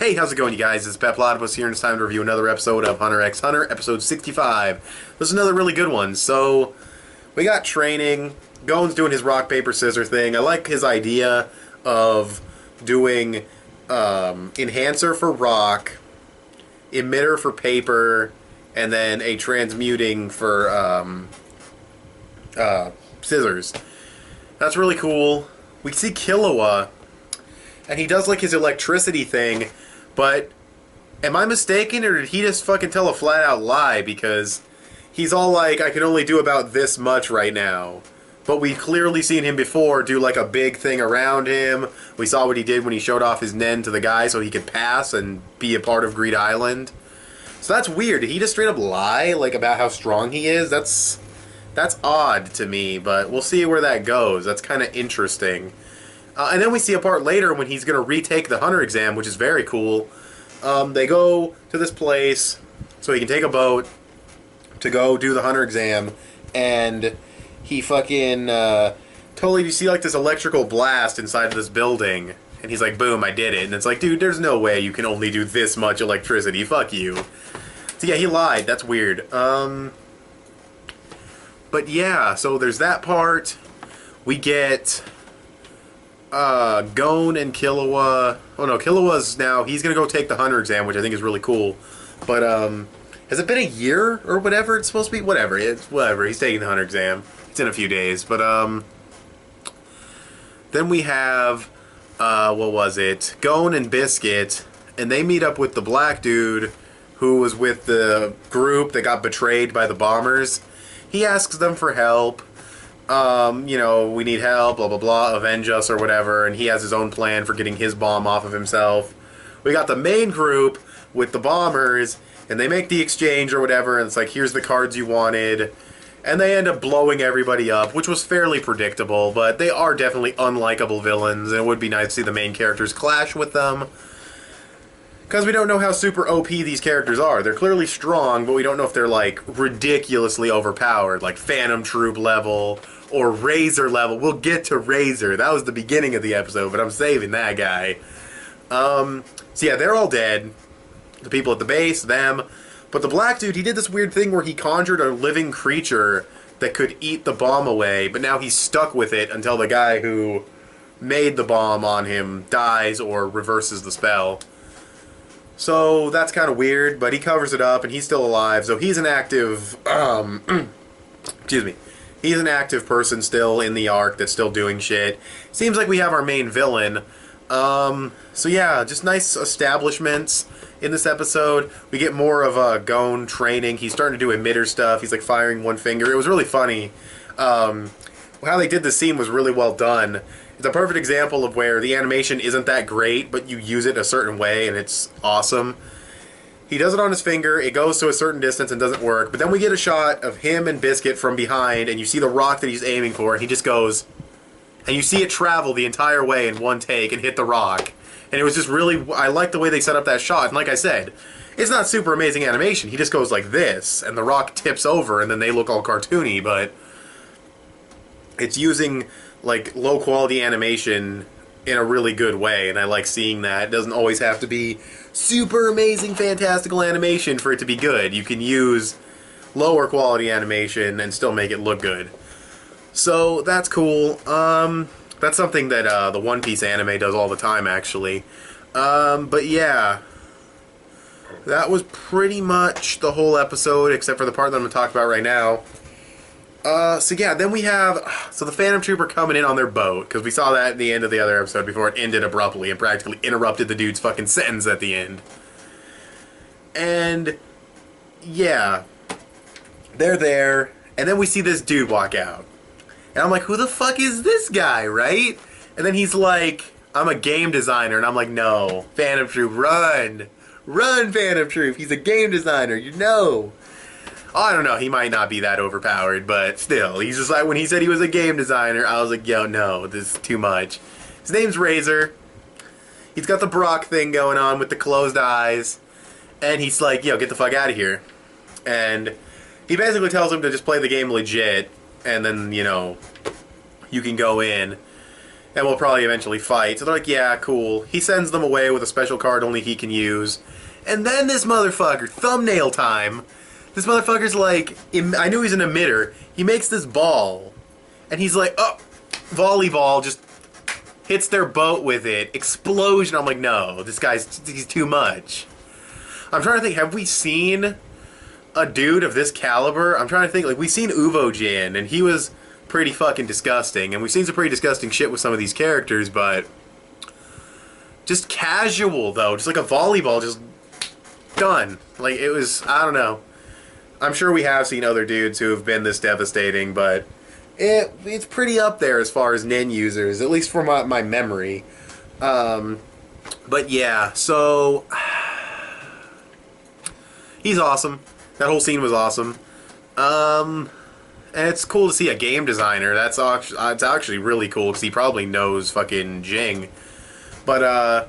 Hey, how's it going, you guys? It's Peplotopus here, and it's time to review another episode of Hunter x Hunter, episode 65. This is another really good one. So, we got training. Gon's doing his rock, paper, scissors thing. I like his idea of doing enhancer for rock, emitter for paper, and then a transmuting for scissors. That's really cool. We see Killua, and he does like his electricity thing, but am I mistaken, or did he just fucking tell a flat out lie? Because he's all like, I can only do about this much right now. But we've clearly seen him before do like a big thing around him. We saw what he did when he showed off his Nen to the guy so he could pass and be a part of Greed Island. So that's weird. Did he just straight up lie like about how strong he is? That's odd to me, but we'll see where that goes. That's kind of interesting. And then we see a part later when he's going to retake the Hunter exam, which is very cool. They go to this place so he can take a boat to go do the Hunter exam, and he fucking totally, you see like this electrical blast inside of this building, and he's like, boom, I did it. And it's like, dude, there's no way you can only do this much electricity. Fuck you. So yeah, he lied. That's weird. But yeah, so there's that part. We get Gon and Killua. Oh no, Killua's now, he's gonna go take the Hunter exam, which I think is really cool. But has it been a year or whatever it's supposed to be? Whatever, he's taking the Hunter exam. It's in a few days. But then we have what was it? Gon and Biscuit, and they meet up with the black dude who was with the group that got betrayed by the bombers. He asks them for help. You know, we need help, blah, blah, blah, avenge us or whatever, and he has his own plan for getting his bomb off of himself. We got the main group with the bombers, and they make the exchange or whatever, and it's like, here's the cards you wanted, and they end up blowing everybody up, which was fairly predictable, but they are definitely unlikable villains, and it would be nice to see the main characters clash with them. Because we don't know how super OP these characters are. They're clearly strong, but we don't know if they're, like, ridiculously overpowered, like Phantom Troop level or Razor level. We'll get to Razor. That was the beginning of the episode, but I'm saving that guy. So yeah, they're all dead. The people at the base, them. But the black dude, he did this weird thing where he conjured a living creature that could eat the bomb away, but now he's stuck with it until the guy who made the bomb on him dies or reverses the spell. So that's kind of weird, but he covers it up, and he's still alive. So he's an active, excuse me, he's an active person still in the arc that's still doing shit. Seems like we have our main villain. So yeah, just nice establishments in this episode. We get more of Gon training. He's starting to do emitter stuff. He's like firing one finger. It was really funny. How they did the scene was really well done. It's a perfect example of where the animation isn't that great, but you use it a certain way, and it's awesome. He does it on his finger, it goes to a certain distance and doesn't work, but then we get a shot of him and Biscuit from behind, and you see the rock that he's aiming for, and he just goes, and you see it travel the entire way in one take and hit the rock. And it was just really, I like the way they set up that shot, and like I said, it's not super amazing animation. He just goes like this, and the rock tips over, and then they look all cartoony, but it's using like low quality animation in a really good way, and I like seeing that. It doesn't always have to be super amazing fantastical animation for it to be good. You can use lower quality animation and still make it look good. So that's cool. That's something that the One Piece anime does all the time, actually. But yeah, that was pretty much the whole episode except for the part that I'm going to talk about right now. So yeah, then we have, so the Phantom Trooper coming in on their boat, because we saw that at the end of the other episode before it ended abruptly and practically interrupted the dude's fucking sentence at the end. And, yeah, they're there, and then we see this dude walk out. And I'm like, who the fuck is this guy, right? And then he's like, I'm a game designer, and I'm like, no, Phantom Troop, run! Run, Phantom Troop, he's a game designer, you know! Oh, I don't know, he might not be that overpowered, but still, he's just like, when he said he was a game designer, I was like, yo, no, this is too much. His name's Razor. He's got the Brock thing going on with the closed eyes, and he's like, yo, get the fuck out of here. And he basically tells him to just play the game legit, and then, you know, you can go in. and will probably eventually fight. So they're like, yeah, cool. He sends them away with a special card only he can use. And then this motherfucker, thumbnail time, this motherfucker's like, I knew he's an emitter. He makes this ball, and he's like, oh, volleyball, just hits their boat with it. Explosion. I'm like, no, he's too much. I'm trying to think, have we seen a dude of this caliber? I'm trying to think, like, we've seen Uvojin, and he was pretty fucking disgusting, and we've seen some pretty disgusting shit with some of these characters, but just casual, though, just like a volleyball, just done. Like, it was, I don't know. I'm sure we have seen other dudes who have been this devastating, but it's pretty up there as far as Nen users, at least from my memory. But yeah, so he's awesome. That whole scene was awesome. And it's cool to see a game designer. It's actually really cool because he probably knows fucking Jing. But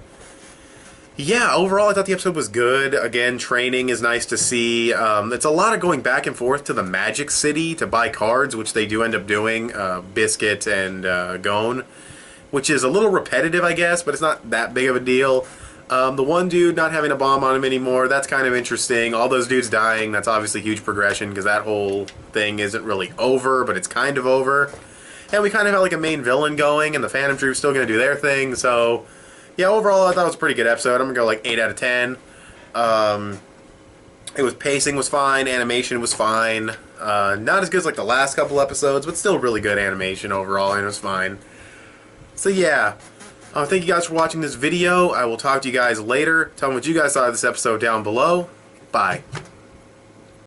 yeah, overall I thought the episode was good. Again, training is nice to see. It's a lot of going back and forth to the Magic City to buy cards, which they do end up doing, Biscuit and Gon, which is a little repetitive, I guess, but it's not that big of a deal. The one dude not having a bomb on him anymore, that's kind of interesting. All those dudes dying, that's obviously huge progression, because that whole thing isn't really over, but it's kind of over. And we kind of have like a main villain going, and the Phantom Troop's still going to do their thing, so yeah, overall I thought it was a pretty good episode. I'm going to go like 8 out of 10. Pacing was fine, animation was fine. Not as good as like the last couple episodes, but still really good animation overall, and it was fine. So yeah, thank you guys for watching this video. I will talk to you guys later. Tell me what you guys thought of this episode down below. Bye.